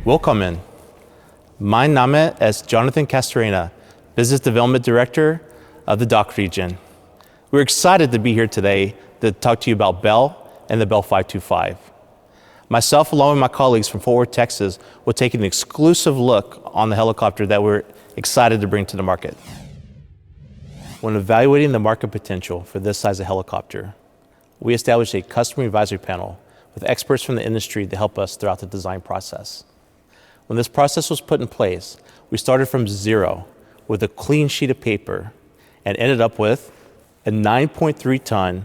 Willkommen. Mein Name ist Jonathan Castorena, Business Development Director of the DACH region. We're excited to be here today to talk to you about Bell and the Bell 525. Myself, along with my colleagues from Fort Worth, Texas, will take an exclusive look on the helicopter that we're excited to bring to the market. When evaluating the market potential for this size of helicopter, we established a customer advisory panel with experts from the industry to help us throughout the design process. When this process was put in place, we started from zero with a clean sheet of paper and ended up with a 9.3-ton,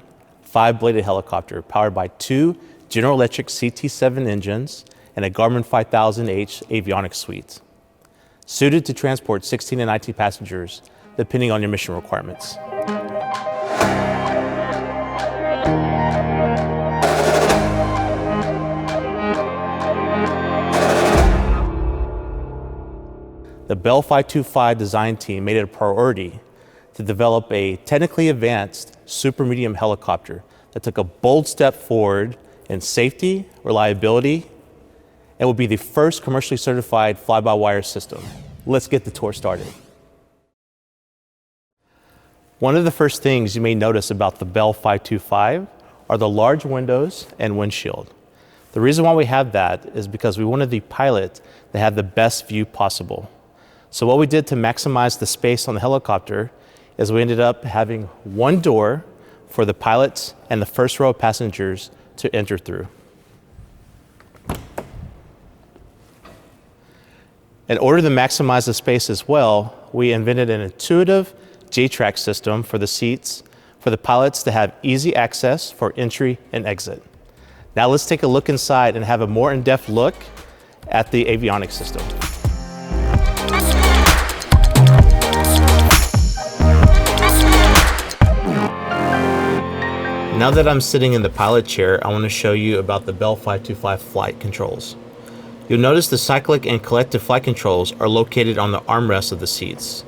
5-bladed helicopter powered by 2 General Electric CT7 engines and a Garmin 5000H Avionics suite, suited to transport 16 and 19 passengers, depending on your mission requirements. The Bell 525 design team made it a priority to develop a technically advanced super medium helicopter that took a bold step forward in safety, reliability, and will be the first commercially certified fly-by-wire system. Let's get the tour started. One of the first things you may notice about the Bell 525 are the large windows and windshield. The reason why we have that is because we wanted the pilot to have the best view possible. So what we did to maximize the space on the helicopter is we ended up having one door for the pilots and the first row of passengers to enter through. In order to maximize the space as well, we invented an intuitive J-track system for the seats for the pilots to have easy access for entry and exit. Now let's take a look inside and have a more in-depth look at the avionics system. Now that I'm sitting in the pilot chair, I want to show you about the Bell 525 flight controls. You'll notice the cyclic and collective flight controls are located on the armrests of the seats.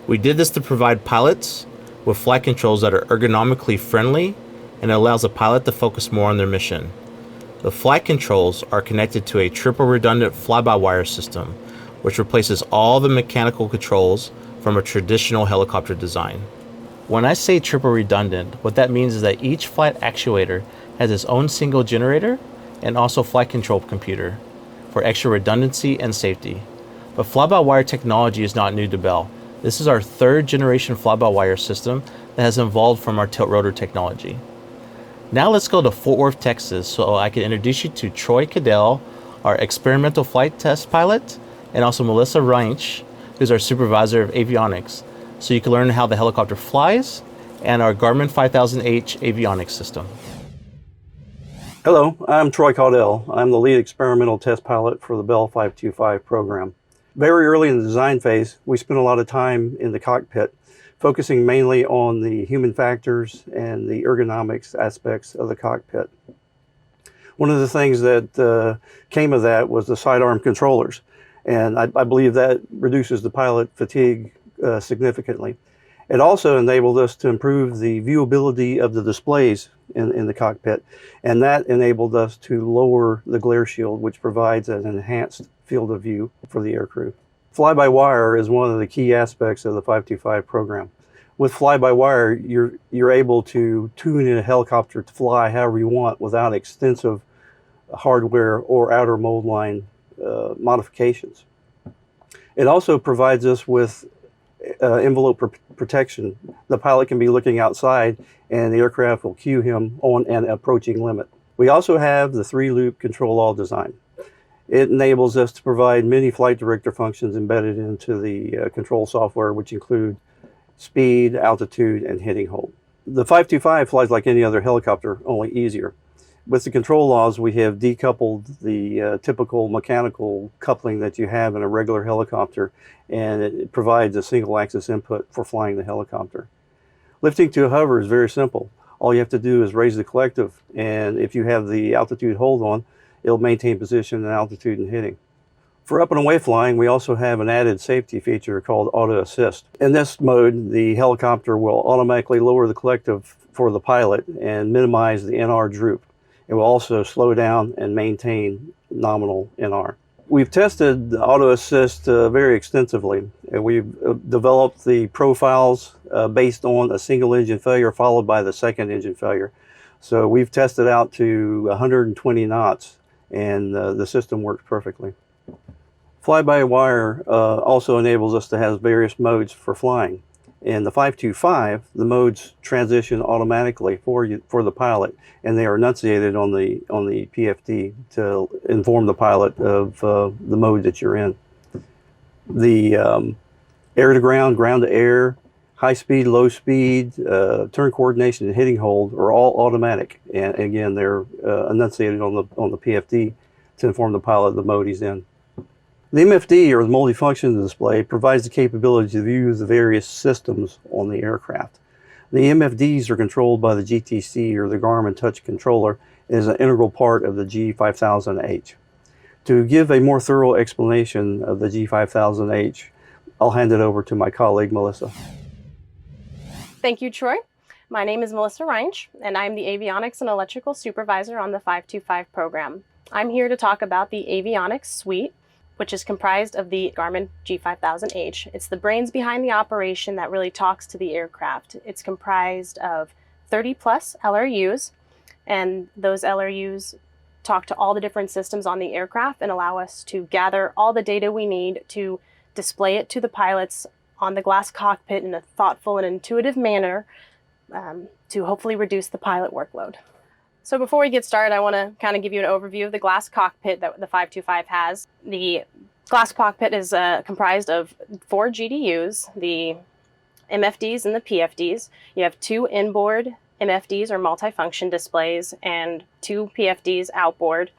We did this to provide pilots with flight controls that are ergonomically friendly and allows the pilot to focus more on their mission. The flight controls are connected to a triple redundant fly-by-wire system, which replaces all the mechanical controls from a traditional helicopter design. When I say triple redundant, what that means is that each flight actuator has its own single generator and also flight control computer for extra redundancy and safety. But fly-by-wire technology is not new to Bell. This is our 3rd generation fly-by-wire system that has evolved from our tilt rotor technology. Now let's go to Fort Worth, Texas, so I can introduce you to Troy Cadell, our experimental flight test pilot, and also Melissa Reinsch, who's our supervisor of avionics, so you can learn how the helicopter flies and our Garmin 5000H avionics system. Hello, I'm Troy Caudell. I'm the lead experimental test pilot for the Bell 525 program. Very early in the design phase, we spent a lot of time in the cockpit, focusing mainly on the human factors and the ergonomics aspects of the cockpit. One of the things that came of that was the sidearm controllers, and I believe that reduces the pilot fatigue significantly. It also enabled us to improve the viewability of the displays in the cockpit, and that enabled us to lower the glare shield, which provides an enhanced field of view for the aircrew. Fly-by-wire is one of the key aspects of the 525 program. With fly-by-wire, you're able to tune in a helicopter to fly however you want without extensive hardware or outer mold line modifications. It also provides us with envelope protection. The pilot can be looking outside and the aircraft will cue him on an approaching limit. We also have the 3-loop control-all design. It enables us to provide many flight director functions embedded into the control software, which include speed, altitude, and heading hold. The 525 flies like any other helicopter, only easier. With the control laws, we have decoupled the typical mechanical coupling that you have in a regular helicopter, and it provides a single axis input for flying the helicopter. Lifting to a hover is very simple. All you have to do is raise the collective, and if you have the altitude hold on, it'll maintain position and altitude and heading. For up and away flying, we also have an added safety feature called auto assist. In this mode, the helicopter will automatically lower the collective for the pilot and minimize the NR droop. It will also slow down and maintain nominal NR. We've tested the auto assist very extensively. And we've developed the profiles based on a single engine failure followed by the second engine failure. So we've tested out to 120 knots, and the system works perfectly. Fly-by-wire also enables us to have various modes for flying. In the 525, the modes transition automatically for the pilot, and they are enunciated on the PFD to inform the pilot of the mode that you're in. The air to ground, ground to air, high speed, low speed, turn coordination, and hitting hold are all automatic, and again they're enunciated on the PFD to inform the pilot of the mode he's in. The MFD, or the multifunction display, provides the capability to view the various systems on the aircraft. The MFDs are controlled by the GTC, or the Garmin Touch Controller, and is an integral part of the G5000H. To give a more thorough explanation of the G5000H, I'll hand it over to my colleague, Melissa. Thank you, Troy. My name is Melissa Reinsch, and I'm the Avionics and Electrical Supervisor on the 525 program. I'm here to talk about the Avionics suite, which is comprised of the Garmin G5000H. It's the brains behind the operation that really talks to the aircraft. It's comprised of 30 plus LRUs, and those LRUs talk to all the different systems on the aircraft and allow us to gather all the data we need to display it to the pilots on the glass cockpit in a thoughtful and intuitive manner to hopefully reduce the pilot workload. So before we get started, I want to kind of give you an overview of the glass cockpit that the 525 has. The glass cockpit is comprised of 4 GDUs, the MFDs and the PFDs. You have 2 inboard MFDs or multifunction displays and 2 PFDs outboard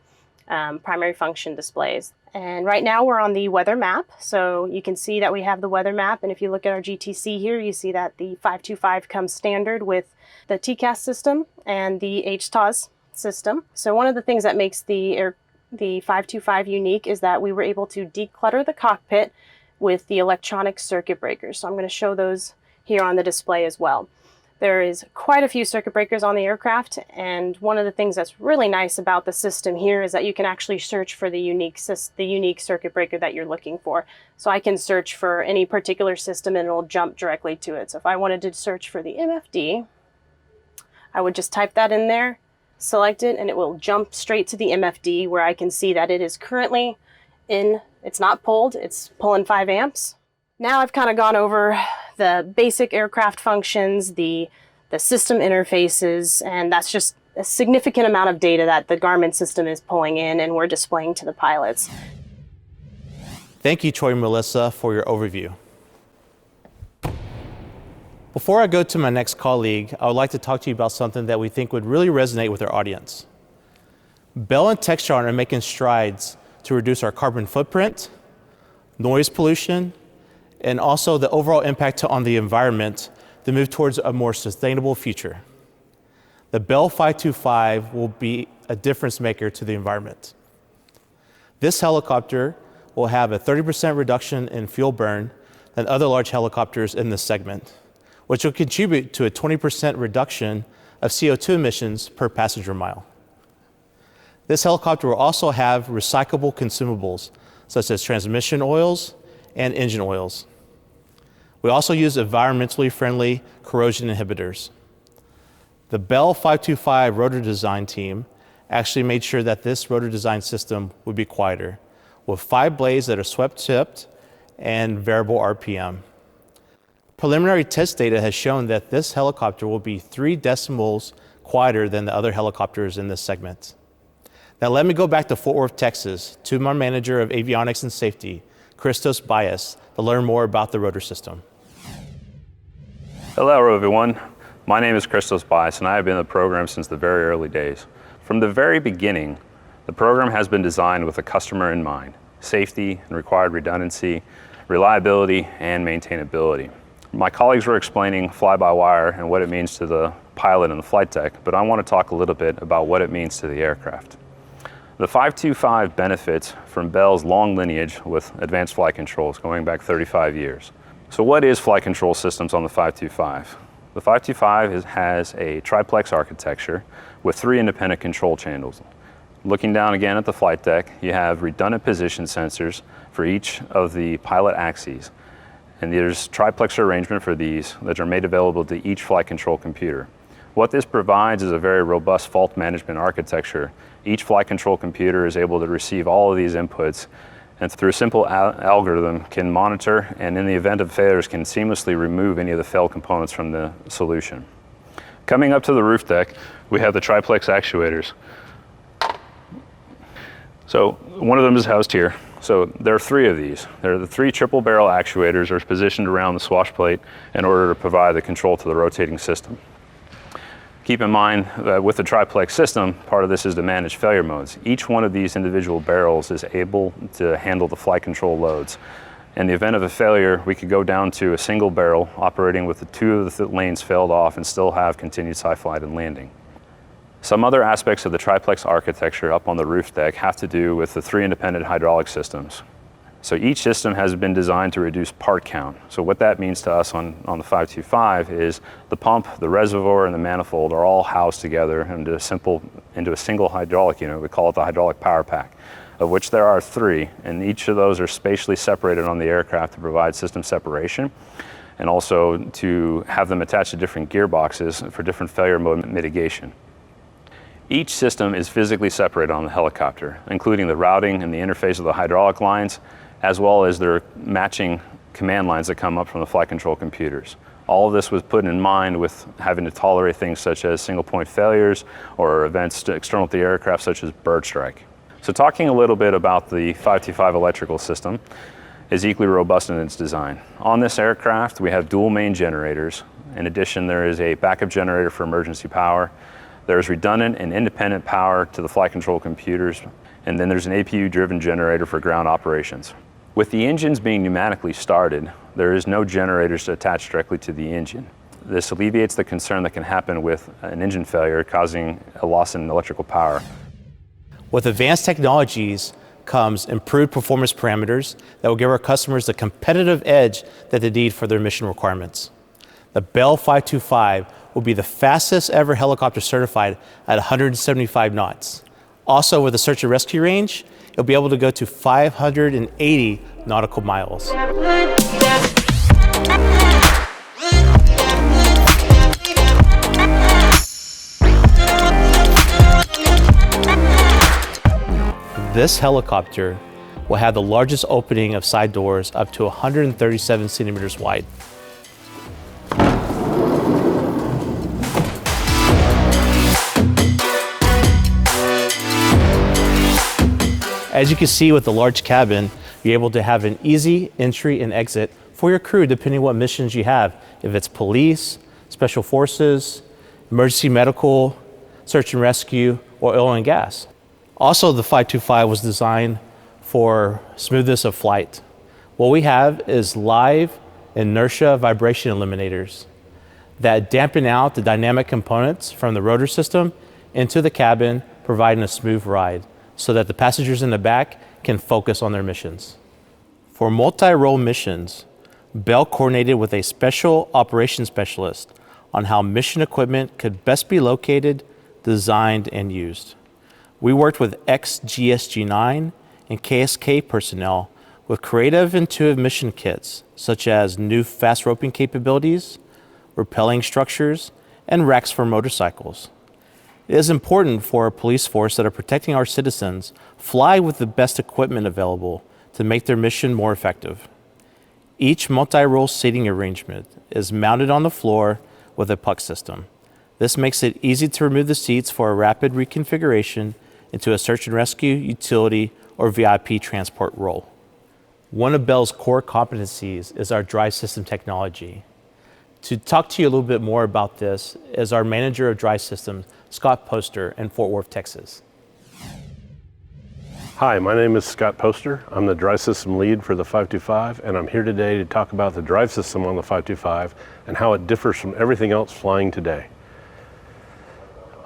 primary function displays. And right now we're on the weather map, so you can see that we have the weather map, and if you look at our GTC here, you see that the 525 comes standard with the TCAS system and the HTOS system. So one of the things that makes the 525 unique is that we were able to declutter the cockpit with the electronic circuit breakers. So I'm going to show those here on the display as well. There is quite a few circuit breakers on the aircraft, and one of the things that's really nice about the system here is that you can actually search for the unique circuit breaker that you're looking for. So I can search for any particular system and it'll jump directly to it. So if I wanted to search for the MFD, I would just type that in there, select it, and it will jump straight to the MFD where I can see that it is currently it's not pulled, it's pulling 5 amps. Now I've kind of gone over the basic aircraft functions, the system interfaces, and that's just a significant amount of data that the Garmin system is pulling in and we're displaying to the pilots. Thank you, Troy and Melissa, for your overview. Before I go to my next colleague, I would like to talk to you about something that we think would really resonate with our audience. Bell and Textron are making strides to reduce our carbon footprint, noise pollution, and also the overall impact on the environment to move towards a more sustainable future. The Bell 525 will be a difference maker to the environment. This helicopter will have a 30% reduction in fuel burn than other large helicopters in this segment, which will contribute to a 20% reduction of CO2 emissions per passenger mile. This helicopter will also have recyclable consumables, such as transmission oils and engine oils. We also use environmentally friendly corrosion inhibitors. The Bell 525 rotor design team actually made sure that this rotor design system would be quieter, with 5 blades that are swept-tipped and variable RPM. Preliminary test data has shown that this helicopter will be 3 decibels quieter than the other helicopters in this segment. Now let me go back to Fort Worth, Texas, to my manager of avionics and safety, Christos Bias, to learn more about the rotor system. Hello everyone, my name is Christos Bias and I have been in the program since the very early days. From the very beginning, the program has been designed with the customer in mind, safety and required redundancy, reliability, and maintainability. My colleagues were explaining fly-by-wire and what it means to the pilot and the flight deck, but I want to talk a little bit about what it means to the aircraft. The 525 benefits from Bell's long lineage with advanced flight controls going back 35 years. So what is flight control systems on the 525? The 525 has a triplex architecture with 3 independent control channels. Looking down again at the flight deck, you have redundant position sensors for each of the pilot axes. And there's triplexer arrangement for these that are made available to each flight control computer. What this provides is a very robust fault management architecture. Each flight control computer is able to receive all of these inputs and through a simple algorithm can monitor and in the event of failures can seamlessly remove any of the failed components from the solution. Coming up to the roof deck, we have the triplex actuators. So one of them is housed here. So there are 3 of these. There are the 3 triple barrel actuators that are positioned around the swash plate in order to provide the control to the rotating system. Keep in mind that with the triplex system, part of this is to manage failure modes. Each one of these individual barrels is able to handle the flight control loads. In the event of a failure, we could go down to a single barrel operating with the 2 of the lanes failed off and still have continued high flight and landing. Some other aspects of the triplex architecture up on the roof deck have to do with the 3 independent hydraulic systems. So each system has been designed to reduce part count. So what that means to us on the 525 is the pump, the reservoir, and the manifold are all housed together into a single hydraulic unit. We call it the hydraulic power pack, of which there are 3, and each of those are spatially separated on the aircraft to provide system separation, and also to have them attached to different gearboxes for different failure mode mitigation. Each system is physically separated on the helicopter, including the routing and the interface of the hydraulic lines, as well as their matching command lines that come up from the flight control computers. All of this was put in mind with having to tolerate things such as single point failures or events external to the aircraft such as bird strike. So talking a little bit about the 525 electrical system is equally robust in its design. On this aircraft, we have dual main generators. In addition, there is a backup generator for emergency power. There's redundant and independent power to the flight control computers, and then there's an APU-driven generator for ground operations. With the engines being pneumatically started, there is no generators attached directly to the engine. This alleviates the concern that can happen with an engine failure causing a loss in electrical power. With advanced technologies comes improved performance parameters that will give our customers the competitive edge that they need for their mission requirements. The Bell 525 will be the fastest ever helicopter certified at 175 knots. Also with a search and rescue range, it'll be able to go to 580 nautical miles. This helicopter will have the largest opening of side doors up to 137 centimeters wide. As you can see with the large cabin, you're able to have an easy entry and exit for your crew depending what missions you have. If it's police, special forces, emergency medical, search and rescue, or oil and gas. Also, the 525 was designed for smoothness of flight. What we have is live inertia vibration eliminators that dampen out the dynamic components from the rotor system into the cabin, providing a smooth ride, so that the passengers in the back can focus on their missions. For multi-role missions, Bell coordinated with a special operations specialist on how mission equipment could best be located, designed, and used. We worked with ex-GSG-9 and KSK personnel with creative, intuitive mission kits, such as new fast roping capabilities, rappelling structures, and racks for motorcycles. It is important for a police force that are protecting our citizens fly with the best equipment available to make their mission more effective. Each multi-role seating arrangement is mounted on the floor with a puck system. This makes it easy to remove the seats for a rapid reconfiguration into a search and rescue, utility, or VIP transport role. One of Bell's core competencies is our drive system technology. To talk to you a little bit more about this is our manager of drive systems, Scott Poster in Fort Worth, Texas. Hi, my name is Scott Poster. I'm the drive system lead for the 525, and I'm here today to talk about the drive system on the 525 and how it differs from everything else flying today.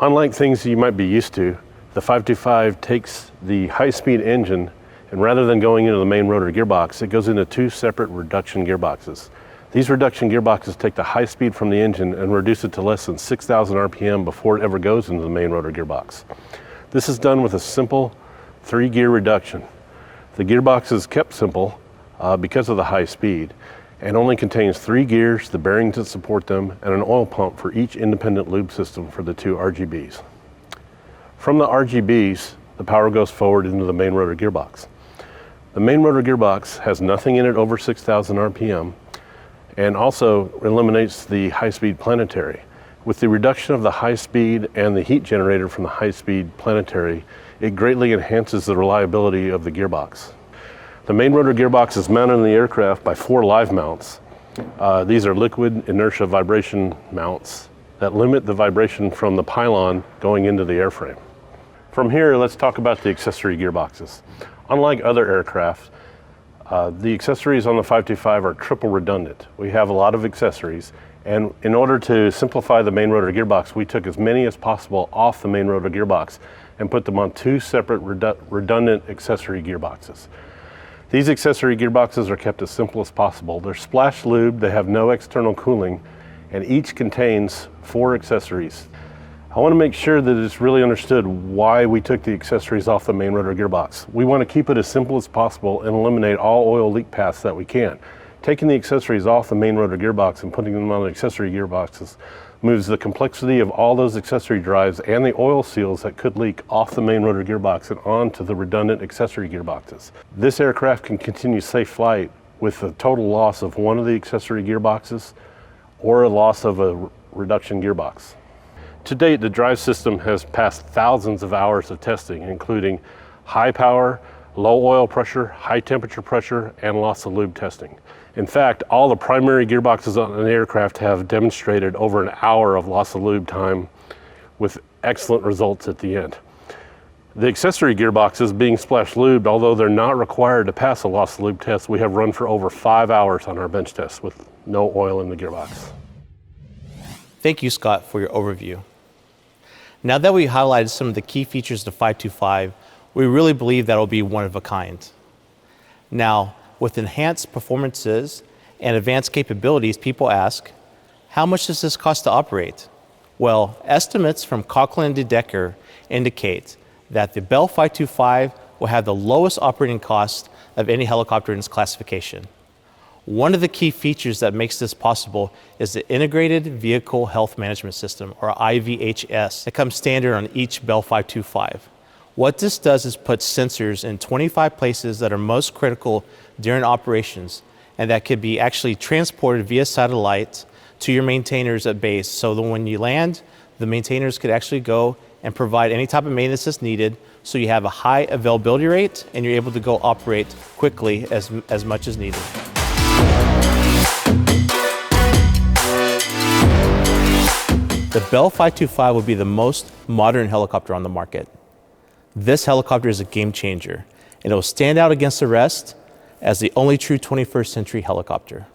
Unlike things you might be used to, the 525 takes the high-speed engine, and rather than going into the main rotor gearbox, it goes into 2 separate reduction gearboxes. These reduction gearboxes take the high speed from the engine and reduce it to less than 6,000 RPM before it ever goes into the main rotor gearbox. This is done with a simple 3-gear reduction. The gearbox is kept simple because of the high speed and only contains 3 gears, the bearings that support them, and an oil pump for each independent lube system for the 2 RGBs. From the RGBs, the power goes forward into the main rotor gearbox. The main rotor gearbox has nothing in it over 6,000 RPM and also eliminates the high-speed planetary. With the reduction of the high speed and the heat generator from the high-speed planetary, it greatly enhances the reliability of the gearbox. The main rotor gearbox is mounted in the aircraft by 4 live mounts. These are liquid inertia vibration mounts that limit the vibration from the pylon going into the airframe. From here, let's talk about the accessory gearboxes. Unlike other aircraft, the accessories on the 525 are triple redundant. We have a lot of accessories, and in order to simplify the main rotor gearbox, we took as many as possible off the main rotor gearbox and put them on 2 separate redundant accessory gearboxes. These accessory gearboxes are kept as simple as possible. They're splash lube, they have no external cooling, and each contains 4 accessories. I want to make sure that it's really understood why we took the accessories off the main rotor gearbox. We want to keep it as simple as possible and eliminate all oil leak paths that we can. Taking the accessories off the main rotor gearbox and putting them on the accessory gearboxes moves the complexity of all those accessory drives and the oil seals that could leak off the main rotor gearbox and onto the redundant accessory gearboxes. This aircraft can continue safe flight with the total loss of one of the accessory gearboxes or a loss of a reduction gearbox. To date, the drive system has passed thousands of hours of testing, including high power, low oil pressure, high temperature pressure, and loss of lube testing. In fact, all the primary gearboxes on an aircraft have demonstrated over an hour of loss of lube time with excellent results at the end. The accessory gearboxes being splash lubed, although they're not required to pass a loss of lube test, we have run for over 5 hours on our bench tests with no oil in the gearbox. Thank you, Scott, for your overview. Now that we highlighted some of the key features of the 525, we really believe that it will be one of a kind. Now, with enhanced performances and advanced capabilities, people ask, how much does this cost to operate? Well, estimates from Cockpit and Decker indicate that the Bell 525 will have the lowest operating cost of any helicopter in its classification. One of the key features that makes this possible is the Integrated Vehicle Health Management System, or IVHS, that comes standard on each Bell 525. What this does is put sensors in 25 places that are most critical during operations and that could be actually transported via satellite to your maintainers at base, so that when you land, the maintainers could actually go and provide any type of maintenance that's needed, so you have a high availability rate and you're able to go operate quickly as much as needed. The Bell 525 will be the most modern helicopter on the market. This helicopter is a game changer, and it will stand out against the rest as the only true 21st century helicopter.